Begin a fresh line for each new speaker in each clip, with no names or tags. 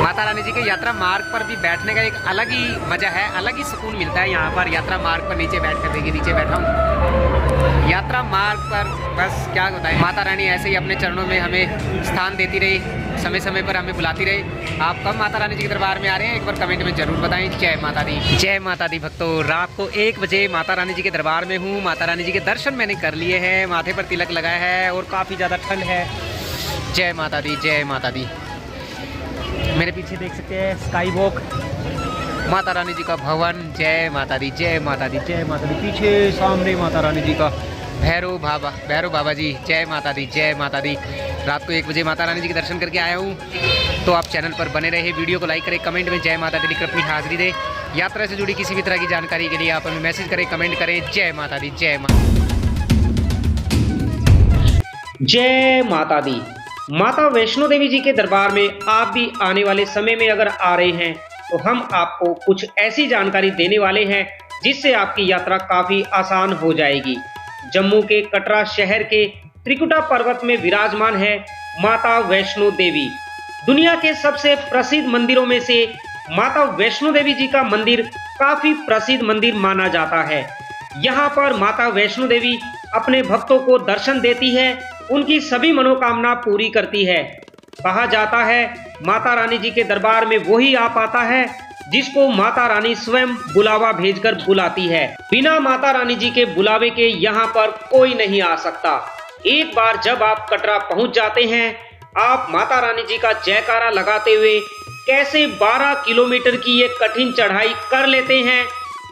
माता रानी जी के यात्रा मार्ग पर भी बैठने का एक अलग ही मजा है, अलग ही सुकून मिलता है। यहाँ पर यात्रा मार्ग पर नीचे बैठ कर, देखिए नीचे बैठा हूँ यात्रा मार्ग पर। बस क्या बताएं, माता रानी ऐसे ही अपने चरणों में हमें स्थान देती रही, समय समय पर हमें बुलाती रही। आप कब माता रानी जी के दरबार में आ रहे हैं, एक बार कमेंट में जरूर बताएं। जय माता दी, जय माता दी भक्तों। रात को 1 बजे माता रानी जी के दरबार में हूँ। माता रानी जी के दर्शन मैंने कर लिए हैं, माथे पर तिलक लगाया है और काफ़ी ज़्यादा ठंड है। जय माता दी, जय माता दी। मेरे पीछे देख सकते हैं स्काई वॉक, माता रानी जी का भवन। जय माता दी, जय माता दी, जय माता दी। पीछे सामने माता रानी जी का भैरव बाबा जी। जय माता दी, जय माता दी। रात को 1 बजे माता रानी जी के दर्शन करके आया हूँ। तो आप चैनल पर बने रहे, वीडियो को लाइक करें, कमेंट में जय माता दी लिखकर अपनी हाजिरी दें। यात्रा से जुड़ी किसी भी तरह की जानकारी के लिए आप हमें मैसेज करें, कमेंट करें। जय माता दी, जय माता दी। माता वैष्णो देवी जी के दरबार में आप भी आने वाले समय में अगर आ रहे हैं तो हम आपको कुछ ऐसी जानकारी देने वाले हैं जिससे आपकी यात्रा काफी आसान हो जाएगी। जम्मू के कटरा शहर के त्रिकुटा पर्वत में विराजमान है माता वैष्णो देवी। दुनिया के सबसे प्रसिद्ध मंदिरों में से माता वैष्णो देवी जी का मंदिर काफी प्रसिद्ध मंदिर माना जाता है। यहाँ पर माता वैष्णो देवी अपने भक्तों को दर्शन देती है, उनकी सभी मनोकामना पूरी करती है। कहा जाता है माता रानी जी के दरबार में वही आ पाता है जिसको माता रानी स्वयं बुलावा भेजकर बुलाती है। बिना माता रानी जी के बुलावे के यहाँ पर कोई नहीं आ सकता। एक बार जब आप कटरा पहुंच जाते हैं, आप माता रानी जी का जयकारा लगाते हुए कैसे 12 किलोमीटर की ये कठिन चढ़ाई कर लेते हैं,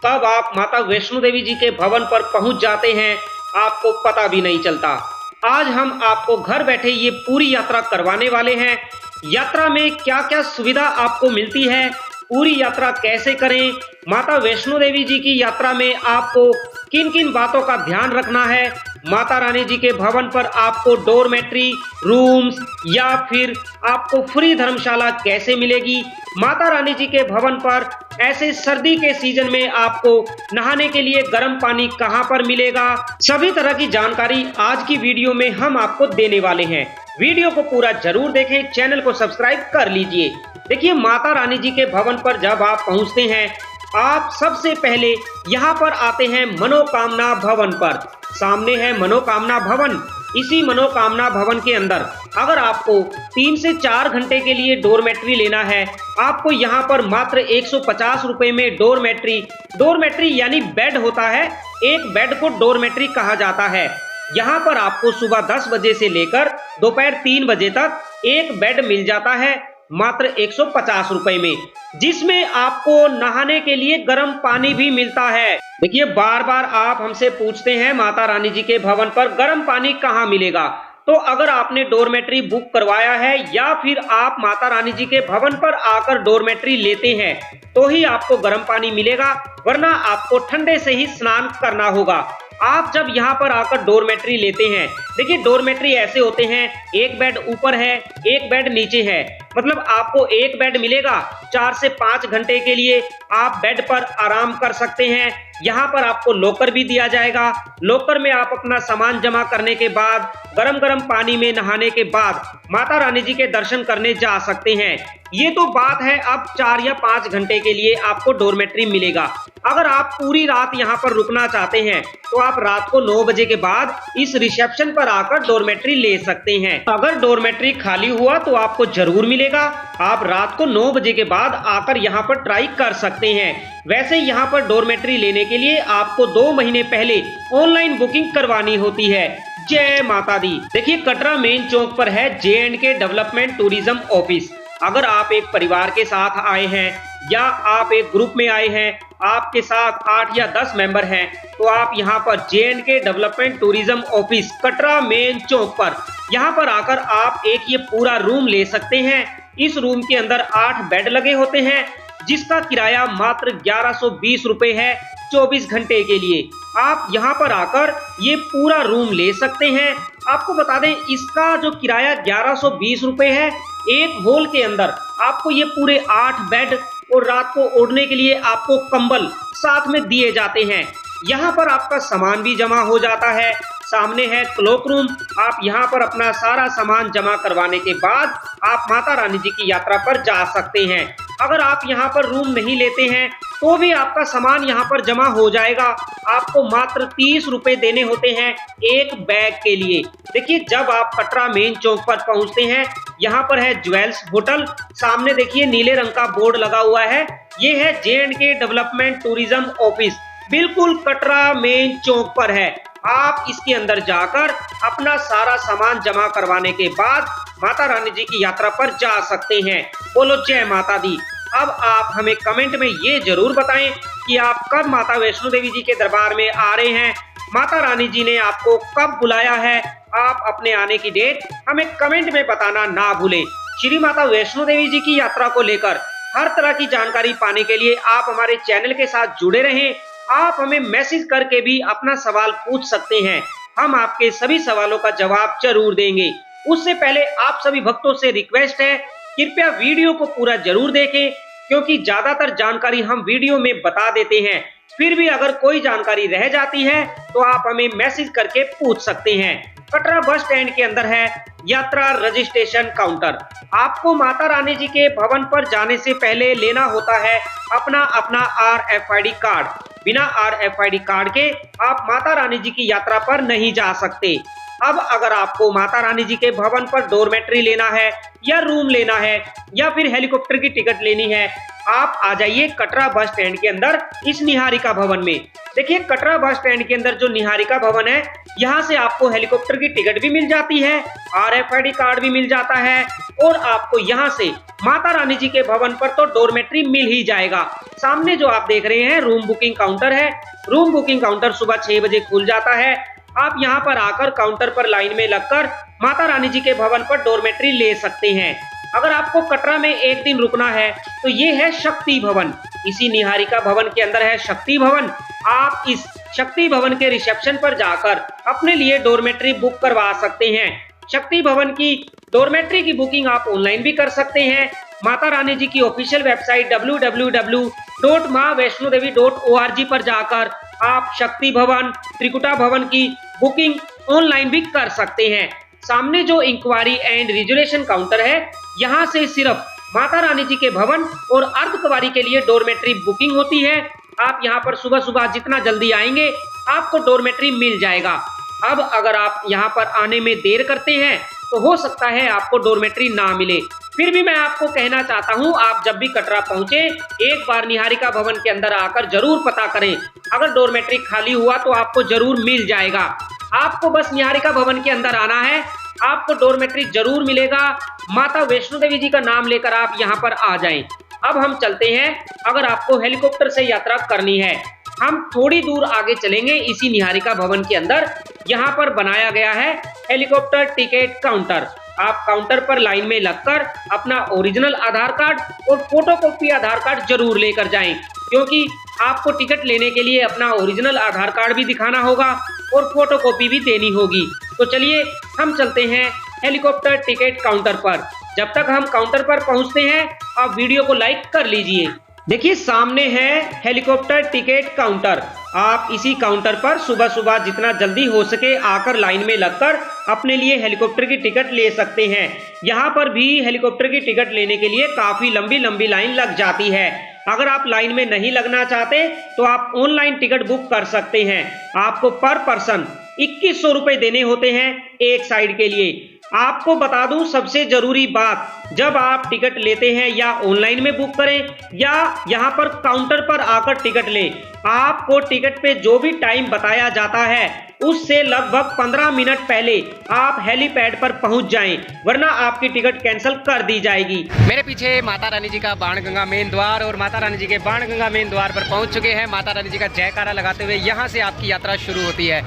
तब आप माता वैष्णो देवी जी के भवन पर पहुंच जाते हैं, आपको पता भी नहीं चलता। आज हम आपको घर बैठे ये पूरी यात्रा करवाने वाले हैं। यात्रा में क्या क्या सुविधा आपको मिलती है, पूरी यात्रा कैसे करें, माता वैष्णो देवी जी की यात्रा में आपको किन किन बातों का ध्यान रखना है, माता रानी जी के भवन पर आपको डोरमेट्री रूम्स या फिर आपको फ्री धर्मशाला कैसे मिलेगी, माता रानी जी के भवन पर ऐसे सर्दी के सीजन में आपको नहाने के लिए गर्म पानी कहां पर मिलेगा, सभी तरह की जानकारी आज की वीडियो में हम आपको देने वाले हैं। वीडियो को पूरा जरूर देखें, चैनल को सब्सक्राइब कर लीजिए। देखिए, माता रानी जी के भवन पर जब आप पहुंचते हैं, आप सबसे पहले यहाँ पर आते हैं मनोकामना भवन पर। सामने है मनोकामना भवन। इसी मनोकामना भवन के अंदर अगर आपको 3 से 4 घंटे के लिए डोरमेट्री लेना है, आपको यहाँ पर मात्र 150 रुपए में डोरमेट्री यानी बेड होता है, एक बेड को डोरमेट्री कहा जाता है। यहाँ पर आपको सुबह 10 बजे से लेकर दोपहर 3 बजे तक एक बेड मिल जाता है मात्र 150 रुपए में, जिसमें आपको नहाने के लिए गर्म पानी भी मिलता है। देखिए, बार बार आप हमसे पूछते हैं माता रानी जी के भवन पर गर्म पानी कहाँ मिलेगा। तो अगर आपने डोरमेट्री बुक करवाया है या फिर आप माता रानी जी के भवन पर आकर डोरमेट्री लेते हैं तो ही आपको गर्म पानी मिलेगा, वरना आपको ठंडे से ही स्नान करना होगा। आप जब यहाँ पर आकर डोरमेट्री लेते हैं, देखिए डोरमेट्री ऐसे होते हैं, एक बेड ऊपर है, एक बेड नीचे है, मतलब आपको एक बेड मिलेगा। 4 से 5 घंटे के लिए आप बेड पर आराम कर सकते हैं। यहाँ पर आपको लॉकर भी दिया जाएगा। लॉकर में आप अपना सामान जमा करने के बाद गरम गरम पानी में नहाने के बाद माता रानी जी के दर्शन करने जा सकते हैं। ये तो बात है, अब 4 या 5 घंटे के लिए आपको डोरमेट्री मिलेगा। अगर आप पूरी रात यहाँ पर रुकना चाहते हैं तो आप रात को 9 बजे के बाद इस रिसेप्शन पर आकर डोरमेट्री ले सकते हैं। अगर डोरमेट्री खाली हुआ तो आपको जरूर मिलेगा। आप रात को 9 बजे के बाद आकर यहाँ पर ट्राई कर सकते हैं। वैसे यहाँ पर डोरमेट्री लेने के लिए आपको 2 महीने पहले ऑनलाइन बुकिंग करवानी होती है। जय माता दी। देखिए, कटरा मेन चौक पर है J&K डेवलपमेंट टूरिज्म ऑफिस। अगर आप एक परिवार के साथ आए हैं या आप एक ग्रुप में आए हैं, आपके साथ 8 या 10 मेंबर हैं, तो आप यहाँ पर J&K development tourism office Katra main चौक पर यहाँ पर आकर आप एक ये पूरा रूम ले सकते हैं। इस रूम के अंदर 8 बेड लगे होते हैं, जिसका किराया मात्र 1120 रुपए है 24 घंटे के लिए। आप यहाँ पर आकर ये पूरा रूम ले सकते हैं। आपको बता दें, इसका जो किराया 1120 रुपए है। एक हॉल के अंदर आपको ये पूरे 8 बेड और रात को ओढ़ने के लिए आपको कंबल साथ में दिए जाते हैं। यहाँ पर आपका सामान भी जमा हो जाता है। सामने है क्लोक रूम। आप यहाँ पर अपना सारा सामान जमा करवाने के बाद आप माता रानी जी की यात्रा पर जा सकते हैं। अगर आप यहाँ पर रूम नहीं लेते हैं तो भी आपका सामान यहाँ पर जमा हो जाएगा। आपको मात्र 30 रुपए देने होते हैं एक बैग के लिए। देखिए, जब आप कटरा मेन चौक पर पहुँचते हैं, यहाँ पर है ज्वेल्स होटल। सामने देखिए नीले रंग का बोर्ड लगा हुआ है, ये है J&K डेवलपमेंट टूरिज्म ऑफिस, बिल्कुल कटरा मेन चौक पर है। आप इसके अंदर जाकर अपना सारा सामान जमा करवाने के बाद माता रानी जी की यात्रा पर जा सकते हैं। बोलो जय माता दी। अब आप हमें कमेंट में ये जरूर बताएं कि आप कब माता वैष्णो देवी जी के दरबार में आ रहे हैं, माता रानी जी ने आपको कब बुलाया है। आप अपने आने की डेट हमें कमेंट में बताना ना भूलें। श्री माता वैष्णो देवी जी की यात्रा को लेकर हर तरह की जानकारी पाने के लिए आप हमारे चैनल के साथ जुड़े रहें। आप हमें मैसेज करके भी अपना सवाल पूछ सकते हैं, हम आपके सभी सवालों का जवाब जरूर देंगे। उससे पहले आप सभी भक्तों से रिक्वेस्ट है, कृपया वीडियो को पूरा जरूर देखें, क्योंकि ज्यादातर जानकारी हम वीडियो में बता देते हैं। फिर भी अगर कोई जानकारी रह जाती है तो आप हमें मैसेज करके पूछ सकते हैं। कटरा बस स्टैंड के अंदर है यात्रा रजिस्ट्रेशन काउंटर। आपको माता रानी जी के भवन पर जाने से पहले लेना होता है अपना RFID कार्ड। बिना RFID कार्ड के आप माता रानी जी की यात्रा पर नहीं जा सकते। अब अगर आपको माता रानी जी के भवन पर डोरमेट्री लेना है या रूम लेना है या फिर हेलीकॉप्टर की टिकट लेनी है, आप आ जाइए कटरा बस स्टैंड के अंदर इस निहारिका भवन में। देखिए, कटरा बस स्टैंड के अंदर जो निहारिका भवन है, यहाँ से आपको हेलीकॉप्टर की टिकट भी मिल जाती है, RFID कार्ड भी मिल जाता है और आपको यहाँ से माता रानी जी के भवन पर तो डोरमेट्री मिल ही जाएगा। सामने जो आप देख रहे हैं रूम बुकिंग काउंटर है। रूम बुकिंग काउंटर सुबह 6 बजे खुल जाता है। आप यहाँ पर आकर काउंटर पर लाइन में लगकर माता रानी जी के भवन पर डोरमेट्री ले सकते हैं। अगर आपको कटरा में एक दिन रुकना है तो ये है शक्ति भवन। इसी निहारिका भवन के अंदर है शक्ति भवन। आप इस शक्ति भवन के रिसेप्शन पर जाकर अपने लिए डोरमेट्री बुक करवा सकते हैं। शक्ति भवन की डोरमेट्री की बुकिंग आप ऑनलाइन भी कर सकते हैं। माता रानी जी की ऑफिशियल वेबसाइट www.maavaishnodevi.org पर जाकर आप शक्ति भवन, त्रिकुटा भवन की बुकिंग ऑनलाइन भी कर सकते हैं। सामने जो इंक्वायरी एंड रिजर्वेशन काउंटर है, यहाँ से सिर्फ माता रानी जी के भवन और अर्धकुंवारी के लिए डोरमेट्री बुकिंग होती है। आप यहाँ पर सुबह सुबह जितना जल्दी आएंगे आपको डोरमेट्री मिल जाएगा। अब अगर आप यहाँ पर आने में देर करते हैं तो हो सकता है आपको डोरमेट्री ना मिले। फिर भी मैं आपको कहना चाहता हूँ, आप जब भी कटरा पहुँचे एक बार निहारिका भवन के अंदर आकर जरूर पता करें। अगर डोरमेट्री खाली हुआ तो आपको जरूर मिल जाएगा। आपको बस निहारिका भवन के अंदर आना है, आपको डोरमेट्री जरूर मिलेगा। माता वैष्णो देवी जी का नाम लेकर आप यहाँ पर आ जाएं। अब हम चलते हैं, अगर आपको हेलीकॉप्टर से यात्रा करनी है, हम थोड़ी दूर आगे चलेंगे। इसी निहारिका भवन के अंदर यहाँ पर बनाया गया है हेलीकॉप्टर टिकट काउंटर। आप काउंटर पर लाइन में लगकर अपना ओरिजिनल आधार कार्ड और फोटोकॉपी आधार कार्ड जरूर लेकर जाएं, क्योंकि आपको टिकट लेने के लिए अपना ओरिजिनल आधार कार्ड भी दिखाना होगा और फोटोकॉपी भी देनी होगी। तो चलिए हम चलते हैं हेलीकॉप्टर टिकट काउंटर पर। जब तक हम काउंटर पर पहुंचते हैं आप वीडियो को लाइक कर लीजिए। देखिए, सामने है हेलीकॉप्टर टिकट काउंटर। आप इसी काउंटर पर सुबह सुबह जितना जल्दी हो सके आकर लाइन में लगकर अपने लिए हेलीकॉप्टर की टिकट ले सकते हैं। यहाँ पर भी हेलीकॉप्टर की टिकट लेने के लिए काफी लंबी लंबी लाइन लग जाती है। अगर आप लाइन में नहीं लगना चाहते तो आप ऑनलाइन टिकट बुक कर सकते हैं। आपको पर पर्सन 2100 रुपए देने होते हैं एक साइड के लिए। आपको बता दूं, सबसे जरूरी बात, जब आप टिकट लेते हैं या ऑनलाइन में बुक करें या यहाँ पर काउंटर पर आकर टिकट लें, आपको टिकट पे जो भी टाइम बताया जाता है उससे लगभग 15 मिनट पहले आप हेलीपैड पर पहुंच जाएं, वरना आपकी टिकट कैंसिल कर दी जाएगी। मेरे पीछे माता रानी जी का बाणगंगा मेन द्वार, और माता रानी जी के बाणगंगा मेन द्वार पर पहुंच चुके हैं। माता रानी जी का जयकारा लगाते हुए यहाँ से आपकी यात्रा शुरू होती है।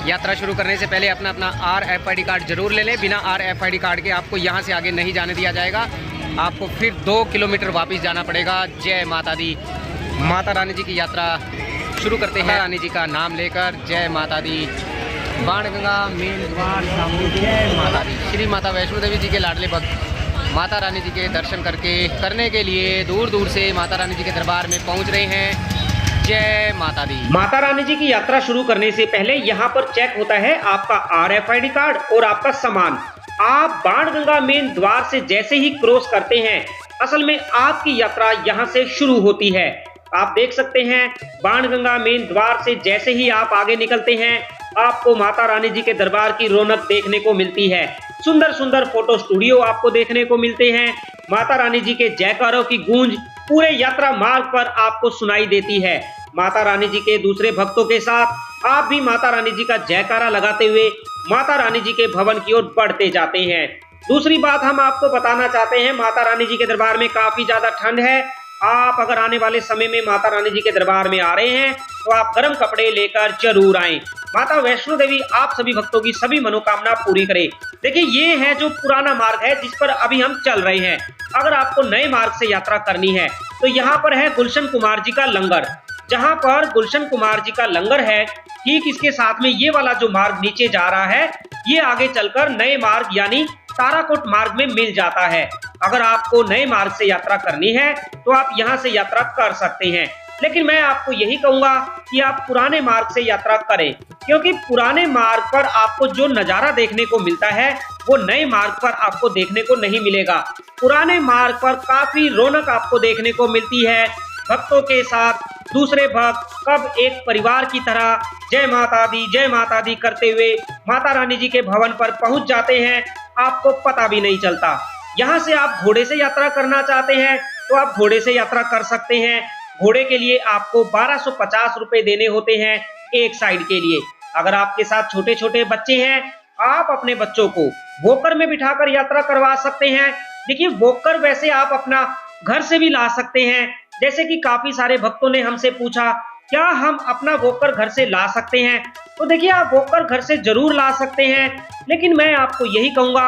यात्रा शुरू करने से पहले अपना RFID कार्ड जरूर ले लें। बिना RFID कार्ड के आपको यहाँ से आगे नहीं जाने दिया जाएगा। आपको फिर 2 किलोमीटर वापस जाना पड़ेगा। जय माता दी। माता रानी जी की यात्रा शुरू करते हैं रानी जी का नाम लेकर। जय माता दी। बाणगंगा मेन द्वार सामने। जय माता दी। श्री माता वैष्णो देवी जी के लाडले भक्त माता रानी जी के दर्शन करने के लिए दूर दूर से माता रानी जी के दरबार में पहुँच रहे हैं।
जय माता दी।
माता रानी जी की यात्रा शुरू करने से पहले यहाँ पर चेक होता है आपका RFID कार्ड और आपका सामान। आप बाणगंगा मेन द्वार से जैसे ही क्रॉस करते हैं, असल में आपकी यात्रा यहाँ से शुरू होती है। आप देख सकते हैं बाणगंगा मेन द्वार से जैसे ही आप आगे निकलते हैं, आपको माता रानी जी के दरबार की रौनक देखने को मिलती है। सुंदर सुंदर फोटो स्टूडियो आपको देखने को मिलते हैं। माता रानी जी के जयकारों की गूंज पूरे यात्रा मार्ग पर आपको सुनाई देती है। माता रानी जी के दूसरे भक्तों के साथ आप भी माता रानी जी का जयकारा लगाते हुए माता रानी जी के भवन की ओर बढ़ते जाते हैं। दूसरी बात हम आपको बताना चाहते हैं, माता रानी जी के दरबार में काफी ज्यादा ठंड है। आप अगर आने वाले समय में माता रानी जी के दरबार में आ रहे हैं तो आप गर्म कपड़े लेकर जरूर आएं। माता वैष्णो देवी आप सभी भक्तों की सभी मनोकामना पूरी करे। देखिए, ये है जो पुराना मार्ग है जिस पर अभी हम चल रहे हैं। अगर आपको नए मार्ग से यात्रा करनी है तो यहाँ पर है गुलशन कुमार जी का लंगर। जहाँ पर गुलशन कुमार जी का लंगर है, ठीक इसके साथ में ये वाला जो मार्ग नीचे जा रहा है, ये आगे चलकर नए मार्ग यानी ताराकोट मार्ग में मिल जाता है। अगर आपको नए मार्ग से यात्रा करनी है तो आप यहाँ से यात्रा कर सकते हैं, लेकिन मैं आपको यही कहूंगा कि आप पुराने मार्ग से यात्रा करें, क्योंकि पुराने मार्ग पर आपको जो नजारा देखने को मिलता है वो नए मार्ग पर आपको देखने को नहीं मिलेगा। पुराने मार्ग पर काफी रौनक आपको देखने को मिलती है। भक्तों के साथ दूसरे भक्त कब एक परिवार की तरह जय माता दी करते हुए माता रानी जी के भवन पर पहुंच जाते हैं, आपको पता भी नहीं चलता। यहाँ से आप घोड़े से यात्रा करना चाहते हैं तो आप घोड़े से यात्रा कर सकते हैं। घोड़े के लिए आपको 1250 रुपए देने होते हैं एक साइड के लिए। अगर आपके साथ छोटे छोटे बच्चे हैं, आप अपने बच्चों को वॉकर में बिठाकर यात्रा करवा सकते हैं। देखिए, वॉकर वैसे आप अपना घर से भी ला सकते हैं। जैसे कि काफी सारे भक्तों ने हमसे पूछा, क्या हम अपना वॉकर घर से ला सकते हैं? तो देखिए, आप वॉकर घर से जरूर ला सकते हैं, लेकिन मैं आपको यही कहूंगा,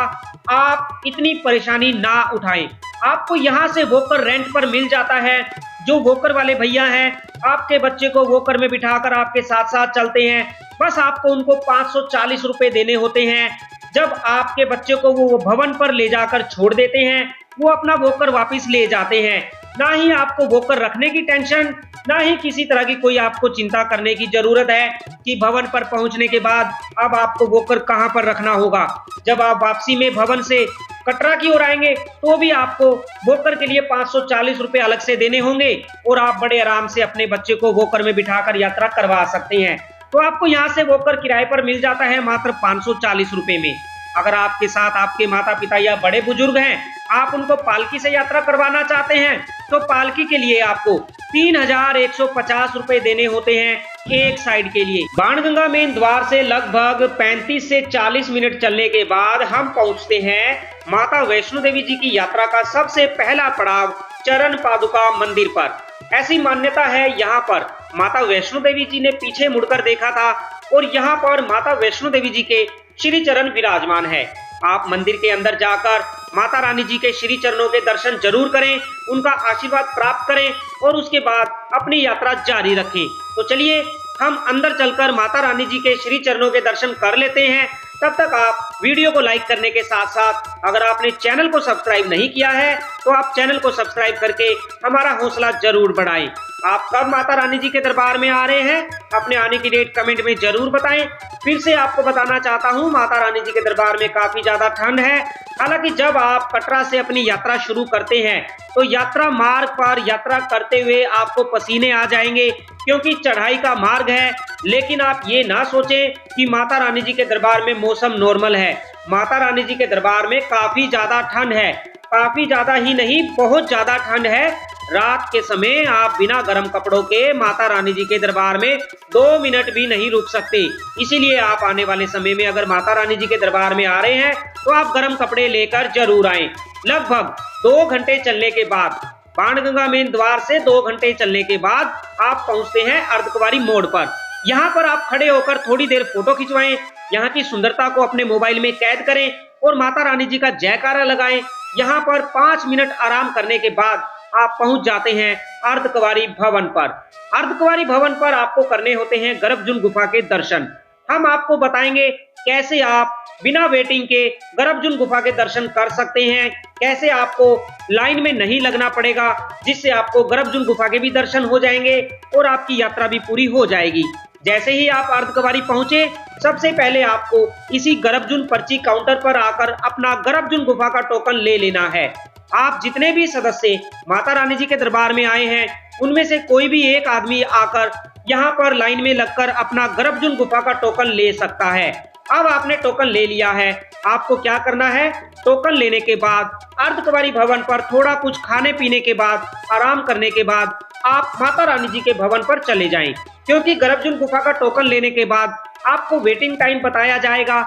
आप इतनी परेशानी ना उठाएं। आपको यहाँ से वॉकर रेंट पर मिल जाता है। जो वॉकर वाले भैया हैं, आपके बच्चे को वॉकर में बिठाकर आपके साथ साथ चलते हैं। बस आपको उनको 540 रुपए देने होते हैं। जब आपके बच्चे को वो भवन पर ले जाकर छोड़ देते हैं, वो अपना वॉकर वापस ले जाते हैं। ना ही आपको वॉकर रखने की टेंशन, ना ही किसी तरह की कोई आपको चिंता करने की जरूरत है कि भवन पर पहुंचने के बाद अब आपको वॉकर कहां पर रखना होगा। जब आप वापसी में भवन से कटरा की ओर आएंगे तो भी आपको वॉकर के लिए 540 रुपए अलग से देने होंगे और आप बड़े आराम से अपने बच्चे को वॉकर में बिठाकर यात्रा करवा सकते हैं। तो आपको यहाँ से वॉकर किराए पर मिल जाता है मात्र 540 रुपए में। अगर आपके साथ आपके माता पिता या बड़े बुजुर्ग हैं, आप उनको पालकी से यात्रा करवाना चाहते हैं, तो पालकी के लिए आपको 3150 रुपए देने होते हैं एक साइड के लिए। बाणगंगा मेन द्वार से लगभग 35 से 40 मिनट चलने के बाद हम पहुंचते हैं माता वैष्णो देवी जी की यात्रा का सबसे पहला पड़ाव चरण पादुका मंदिर पर। ऐसी मान्यता है, यहाँ पर माता वैष्णो देवी जी ने पीछे मुड़कर देखा था और यहाँ पर माता वैष्णो देवी जी के श्री चरण विराजमान है। आप मंदिर के अंदर जाकर माता रानी जी के श्री चरणों के दर्शन जरूर करें, उनका आशीर्वाद प्राप्त करें और उसके बाद अपनी यात्रा जारी रखें। तो चलिए हम अंदर चलकर माता रानी जी के श्री चरणों के दर्शन कर लेते हैं। तब तक आप वीडियो को लाइक करने के साथ साथ अगर आपने चैनल को सब्सक्राइब नहीं किया है तो आप चैनल को सब्सक्राइब करके हमारा हौसला जरूर बढ़ाएं। आप कब माता रानी जी के दरबार में आ रहे हैं, अपने आने की डेट कमेंट में जरूर बताएं। फिर से आपको बताना चाहता हूं, माता रानी जी के दरबार में काफी ज्यादा ठंड है। हालांकि जब आप कटरा से अपनी यात्रा शुरू करते हैं तो यात्रा मार्ग पर यात्रा करते हुए आपको पसीने आ जाएंगे, क्योंकि चढ़ाई का मार्ग है। लेकिन आप ये ना सोचें कि माता रानी जी के दरबार में मौसम नॉर्मल है। माता रानी जी के दरबार में काफी ज्यादा ठंड है, काफी ज्यादा ही नहीं, बहुत ज्यादा ठंड है। रात के समय आप बिना गर्म कपड़ों के माता रानी जी के दरबार में 2 मिनट भी नहीं रुक सकते। इसीलिए आप आने वाले समय में अगर माता रानी जी के दरबार में आ रहे हैं तो आप गर्म कपड़े लेकर जरूर आएं। लगभग 2 घंटे चलने के बाद, बाणगंगा मेन द्वार से 2 घंटे चलने के बाद आप पहुंचते हैं अर्धकुंवारी मोड़ पर। यहाँ पर आप खड़े होकर थोड़ी देर फोटो खिंचवाएं, यहाँ की सुंदरता को अपने मोबाइल में कैद करें और माता रानी जी का जयकारा लगाएं। यहाँ पर 5 मिनट आराम करने के बाद आप पहुंच जाते हैं अर्धकुंवारी भवन पर। अर्धकुंवारी भवन पर आपको करने होते हैं गर्भजून गुफा के दर्शन। हम आपको बताएंगे कैसे आप बिना वेटिंग के गर्भजून गुफा के दर्शन कर सकते हैं, कैसे आपको लाइन में नहीं लगना पड़ेगा, जिससे आपको गर्भजून गुफा के भी दर्शन हो जाएंगे और आपकी यात्रा भी पूरी हो जाएगी। जैसे ही आप अर्धकुंवारी पहुंचे, सबसे पहले आपको इसी गर्भजून पर्ची काउंटर पर आकर अपना गर्भजून गुफा का टोकन ले लेना है। आप जितने भी सदस्य माता रानी जी के दरबार में आए हैं, उनमें से कोई भी एक आदमी आकर यहाँ पर लाइन में लगकर अपना गर्भजून गुफा का टोकन ले सकता है। अब आपने टोकन ले लिया है, आपको क्या करना है, टोकन लेने के बाद अर्धकुंवारी भवन पर थोड़ा कुछ खाने पीने के बाद, आराम करने के बाद आप माता रानी जी के भवन पर चले जाएं, क्योंकि गर्भजून गुफा का टोकन लेने के बाद आपको वेटिंग टाइम बताया जाएगा।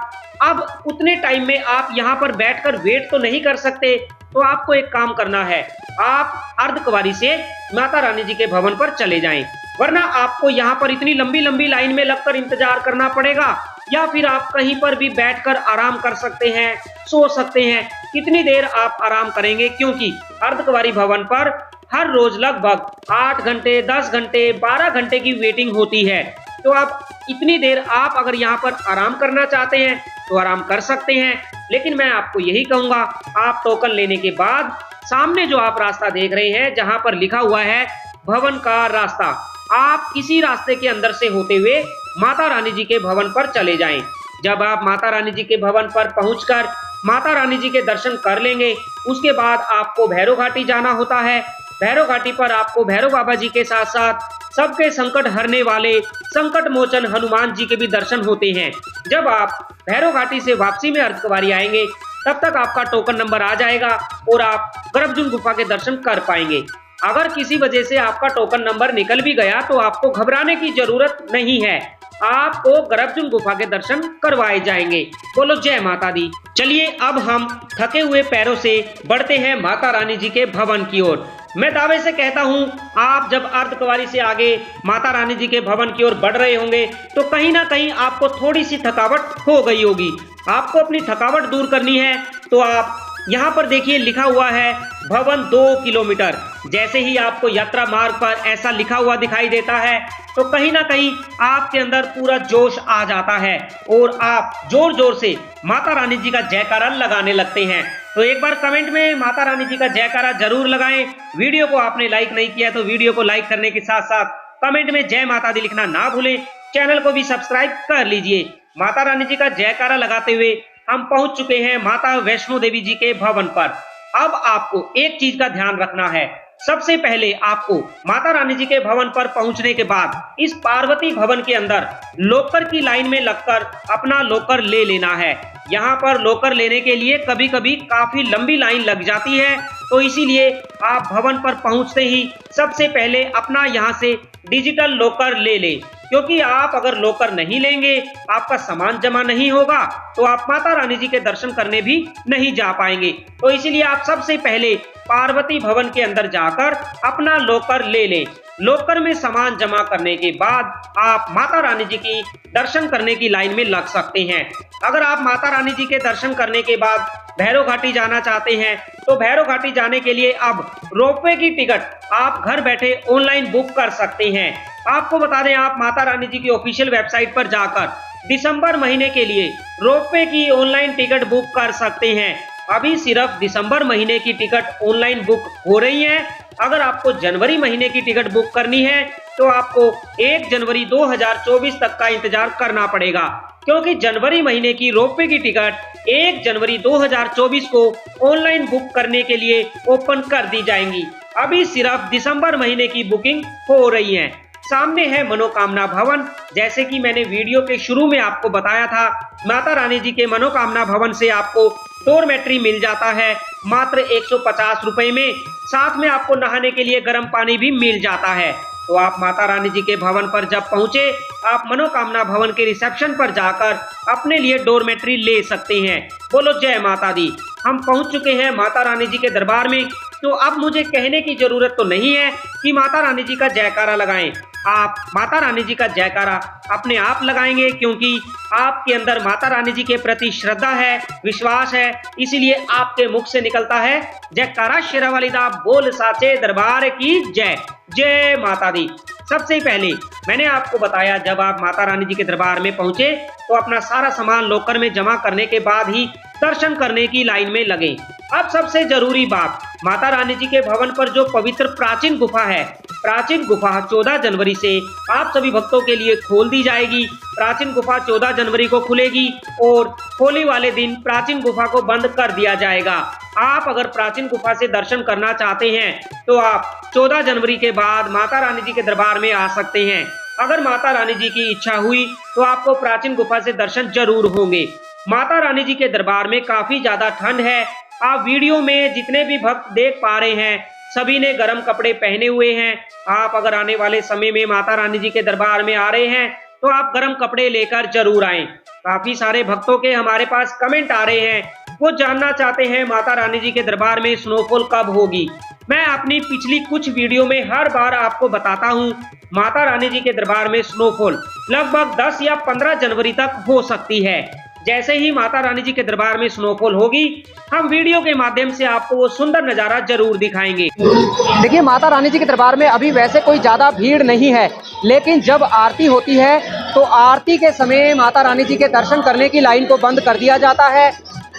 अब उतने टाइम में आप यहाँ पर बैठकर वेट तो नहीं कर सकते, तो आपको एक काम करना है, आप अर्धकुंवारी से माता रानी जी के भवन पर चले जाएं, वरना आपको यहाँ पर इतनी लंबी लंबी लाइन में लगकर इंतजार करना पड़ेगा, या फिर आप कहीं पर भी बैठकर आराम कर सकते हैं, सो सकते हैं। कितनी देर आप आराम करेंगे, क्योंकि अर्धकुंवारी भवन पर हर रोज लगभग 8 घंटे, 10 घंटे, 12 घंटे की वेटिंग होती है। तो आप इतनी देर आप अगर यहाँ पर आराम करना चाहते हैं तो आराम कर सकते हैं, लेकिन मैं आपको यही कहूंगा, आप टोकन लेने के बाद सामने जो आप रास्ता देख रहे हैं, जहां पर लिखा हुआ है भवन का रास्ता, आप इसी रास्ते के अंदर से होते हुए माता रानी जी के भवन पर चले जाएं। जब आप माता रानी जी के भवन पर पहुंचकर माता रानी जी के दर्शन कर लेंगे, उसके बाद आपको भैरव घाटी जाना होता है। भैरव घाटी पर आपको भैरव बाबा जी के साथ साथ सबके संकट हरने वाले संकट मोचन हनुमान जी के भी दर्शन होते हैं। जब आप भैरव घाटी से वापसी में अर्धकुंवारी आएंगे, तब तक आपका टोकन नंबर आ जाएगा और आप गर्भजून गुफा के दर्शन कर पाएंगे। अगर किसी वजह से आपका टोकन नंबर निकल भी गया तो आपको घबराने की जरूरत नहीं है, आपको गर्भजून गुफा के दर्शन करवाए जाएंगे। बोलो जय माता दी। चलिए अब हम थके हुए पैरों से बढ़ते हैं माता रानी जी के भवन की ओर। मैं दावे से कहता हूं, आप जब अर्धकुंवारी से आगे माता रानी जी के भवन की ओर बढ़ रहे होंगे तो कहीं ना कहीं आपको थोड़ी सी थकावट हो गई होगी। आपको अपनी थकावट दूर करनी है तो आप यहाँ पर देखिए लिखा हुआ है भवन 2 किलोमीटर। जैसे ही आपको यात्रा मार्ग पर ऐसा लिखा हुआ दिखाई देता है तो कहीं ना कहीं आपके अंदर पूरा जोश आ जाता है और आप जोर जोर से माता रानी जी का जयकारा लगाने लगते हैं। तो एक बार कमेंट में माता रानी जी का जयकारा जरूर लगाएं। वीडियो को आपने लाइक नहीं किया तो वीडियो को लाइक करने के साथ साथ कमेंट में जय माता दी लिखना ना भूलें। चैनल को भी सब्सक्राइब कर लीजिए। माता रानी जी का जयकारा लगाते हुए हम पहुंच चुके हैं माता वैष्णो देवी जी के भवन पर। अब आपको एक चीज का ध्यान रखना है, सबसे पहले आपको माता रानी जी के भवन पर पहुंचने के बाद इस पार्वती भवन के अंदर लॉकर की लाइन में लगकर अपना लॉकर ले लेना है। यहाँ पर लॉकर लेने के लिए कभी कभी काफी लंबी लाइन लग जाती है, तो इसीलिए आप भवन पर पहुंचते ही सबसे पहले अपना यहाँ से डिजिटल लॉकर ले लें, क्योंकि आप अगर लॉकर नहीं लेंगे, आपका सामान जमा नहीं होगा तो आप माता रानी जी के दर्शन करने भी नहीं जा पाएंगे। तो इसीलिए आप सबसे पहले पार्वती भवन के अंदर जाकर अपना लॉकर ले लें। लॉकर में सामान जमा करने के बाद आप माता रानी जी की दर्शन करने की लाइन में लग सकते हैं। अगर आप माता रानी जी के दर्शन करने के बाद भैरव घाटी जाना चाहते हैं तो भैरव घाटी जाने के लिए अब रोपवे की टिकट आप घर बैठे ऑनलाइन बुक कर सकते हैं। आपको बता दें, आप माता रानी जी की ऑफिशियल वेबसाइट पर जाकर दिसंबर महीने के लिए रोपवे की ऑनलाइन टिकट बुक कर सकते हैं। अभी सिर्फ दिसंबर महीने की टिकट ऑनलाइन बुक हो रही है। अगर आपको जनवरी महीने की टिकट बुक करनी है तो आपको 1 जनवरी 2024 तक का इंतजार करना पड़ेगा, क्योंकि जनवरी महीने की रोपवे की टिकट 1 जनवरी 2024 को ऑनलाइन बुक करने के लिए ओपन कर दी जाएंगी। अभी सिर्फ दिसंबर महीने की बुकिंग हो रही है। सामने है मनोकामना भवन। जैसे कि मैंने वीडियो के शुरू में आपको बताया था, माता रानी जी के मनोकामना भवन से आपको डोरमेट्री मिल जाता है मात्र 150 रुपए में। साथ में आपको नहाने के लिए गर्म पानी भी मिल जाता है। तो आप माता रानी जी के भवन पर जब पहुंचे, आप मनोकामना भवन के रिसेप्शन पर जाकर अपने लिए डोरमेट्री ले सकते हैं। बोलो जय माता दी। हम पहुंच चुके हैं माता रानी जी के दरबार में, तो अब मुझे कहने की जरूरत तो नहीं है कि माता रानी जी का जयकारा लगाएं। आप माता रानी जी का जयकारा अपने आप लगाएंगे, क्योंकि आपके अंदर माता रानी जी के प्रति श्रद्धा है, विश्वास है, इसीलिए आपके मुख से निकलता है जयकारा शेरावाली दा बोल साचे दरबार की जय। जय माता दी। सबसे पहले मैंने आपको बताया, जब आप माता रानी जी के दरबार में पहुंचे तो अपना सारा सामान लॉकर में जमा करने के बाद ही दर्शन करने की लाइन में लगे। अब सबसे जरूरी बात, माता रानी जी के भवन पर जो पवित्र प्राचीन गुफा है, प्राचीन गुफा 14 जनवरी से आप सभी भक्तों के लिए खोल दी जाएगी। प्राचीन गुफा 14 जनवरी को खुलेगी और होली वाले दिन प्राचीन गुफा को बंद कर दिया जाएगा। आप अगर प्राचीन गुफा से दर्शन करना चाहते हैं तो आप 14 जनवरी के बाद माता रानी जी के दरबार में आ सकते हैं। अगर माता रानी जी की इच्छा हुई तो आपको प्राचीन गुफा से दर्शन जरूर होंगे। माता रानी जी के दरबार में काफी ज्यादा ठंड है। आप वीडियो में जितने भी भक्त देख पा रहे हैं सभी ने गर्म कपड़े पहने हुए हैं। आप अगर आने वाले समय में माता रानी जी के दरबार में आ रहे हैं तो आप गर्म कपड़े लेकर जरूर आएं। काफी सारे भक्तों के हमारे पास कमेंट आ रहे हैं, वो जानना चाहते हैं माता रानी जी के दरबार में स्नोफॉल कब होगी। मैं अपनी पिछली कुछ वीडियो में हर बार आपको बताता हूं, माता रानी जी के दरबार में स्नोफॉल लगभग 10 या 15 जनवरी तक हो सकती है। जैसे ही माता रानी जी के दरबार में स्नोफॉल होगी हम वीडियो के माध्यम से आपको वो सुंदर नजारा जरूर दिखाएंगे।
देखिए, माता रानी जी के दरबार में अभी वैसे कोई ज़्यादा भीड़ नहीं है, लेकिन जब आरती होती है तो आरती के समय माता रानी जी के दर्शन करने की लाइन को बंद कर दिया जाता है,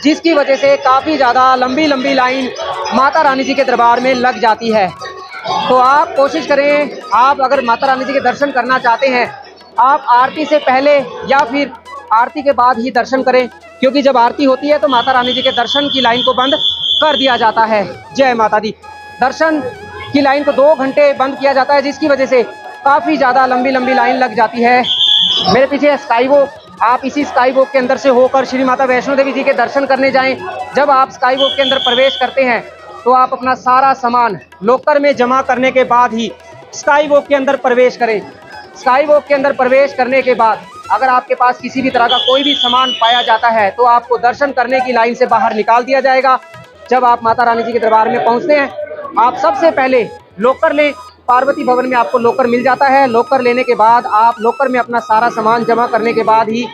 जिसकी वजह से काफ़ी ज़्यादा लंबी लंबी लाइन माता रानी जी के दरबार में लग जाती है। तो आप कोशिश करें, आप अगर माता रानी जी के दर्शन करना चाहते हैं आप आरती से पहले या फिर आरती के बाद ही दर्शन करें, क्योंकि जब आरती होती है तो माता रानी जी के दर्शन की लाइन को बंद कर दिया जाता है। जय माता दी। दर्शन की लाइन को 2 घंटे बंद किया जाता है, जिसकी वजह से काफ़ी ज़्यादा लंबी लंबी लाइन लग जाती है। मेरे पीछे स्काई वॉक, आप इसी स्काई वॉक के अंदर से होकर श्री माता वैष्णो देवी जी के दर्शन करने जाएं। जब आप स्काई वॉक के अंदर प्रवेश करते हैं तो आप अपना सारा सामान लॉकर में जमा करने के बाद ही स्काई वॉक के अंदर प्रवेश करें। स्काई वॉक के अंदर प्रवेश करने के बाद अगर आपके पास किसी भी तरह का कोई भी सामान पाया जाता है तो आपको दर्शन करने की लाइन से बाहर निकाल दिया जाएगा। जब आप माता रानी जी के दरबार में पहुंचते हैं आप सबसे पहले लॉकर लें। पार्वती भवन में आपको लॉकर मिल जाता है। लॉकर लेने के बाद आप लॉकर में अपना सारा सामान जमा करने के बाद ही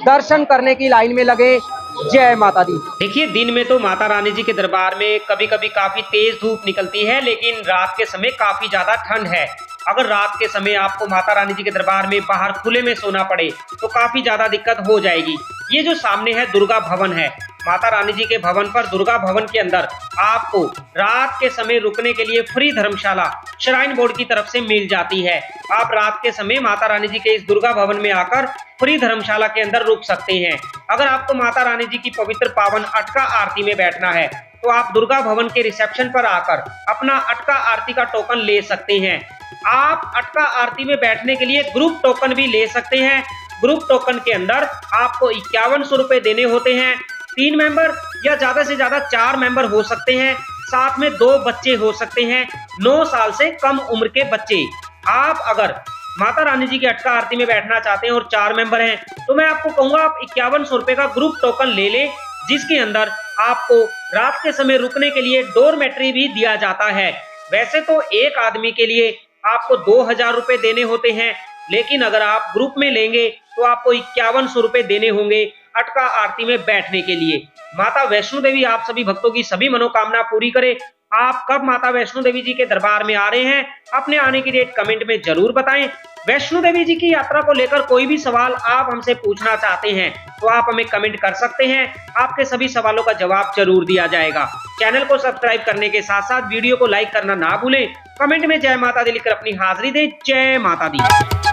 दर्शन करने की लाइन में लगे। जय माता दी।
देखिए, दिन में तो माता रानी जी के दरबार में कभी कभी काफी तेज धूप निकलती है, लेकिन रात के समय काफी ज्यादा ठंड है। अगर रात के समय आपको माता रानी जी के दरबार में बाहर खुले में सोना पड़े तो काफी ज्यादा दिक्कत हो जाएगी। ये जो सामने है दुर्गा भवन है, माता रानी जी के भवन पर दुर्गा भवन के अंदर आपको रात के समय रुकने के लिए फ्री धर्मशाला श्राइन बोर्ड की तरफ से मिल जाती है। आप रात के समय माता रानी जी के इस दुर्गा भवन में आकर फ्री धर्मशाला के अंदर रुक सकते हैं। अगर आपको माता रानी जी की पवित्र पावन अटका आरती में बैठना है तो आप दुर्गा भवन के रिसेप्शन पर आकर अपना अटका आरती का टोकन ले सकते हैं। आप अटका आरती में बैठने के लिए ग्रुप टोकन भी ले सकते हैं। ग्रुप टोकन के अंदर आपको 5100 रुपए देने होते हैं। 3 मेंबर या ज्यादा से ज्यादा 4 मेंबर हो सकते हैं। साथ में 2 बच्चे हो सकते हैं, 9 साल से कम उम्र के बच्चे। आप अगर माता रानी जी की अटका आरती में बैठना चाहते हैं और 4 मेंबर हैं तो मैं आपको कहूंगा आप 5100 रुपए का ग्रुप टोकन ले लें, जिसके अंदर आपको रात के समय रुकने के लिए डोरमेट्री भी दिया जाता है। वैसे तो एक आदमी के लिए आपको 2000 रुपए देने होते हैं, लेकिन अगर आप ग्रुप में लेंगे तो आपको 5100 रुपए देने होंगे अटका आरती में बैठने के लिए। माता वैष्णो देवी आप सभी भक्तों की सभी मनोकामना पूरी करे। आप कब माता वैष्णो देवी जी के दरबार में आ रहे हैं, अपने आने की डेट कमेंट में जरूर बताएं। वैष्णो देवी जी की यात्रा को लेकर कोई भी सवाल आप हमसे पूछना चाहते हैं तो आप हमें कमेंट कर सकते हैं। आपके सभी सवालों का जवाब जरूर दिया जाएगा। चैनल को सब्सक्राइब करने के साथ साथ वीडियो को लाइक करना ना भूलें। कमेंट में जय माता दी लिखकर अपनी हाजिरी दें। जय माता दी।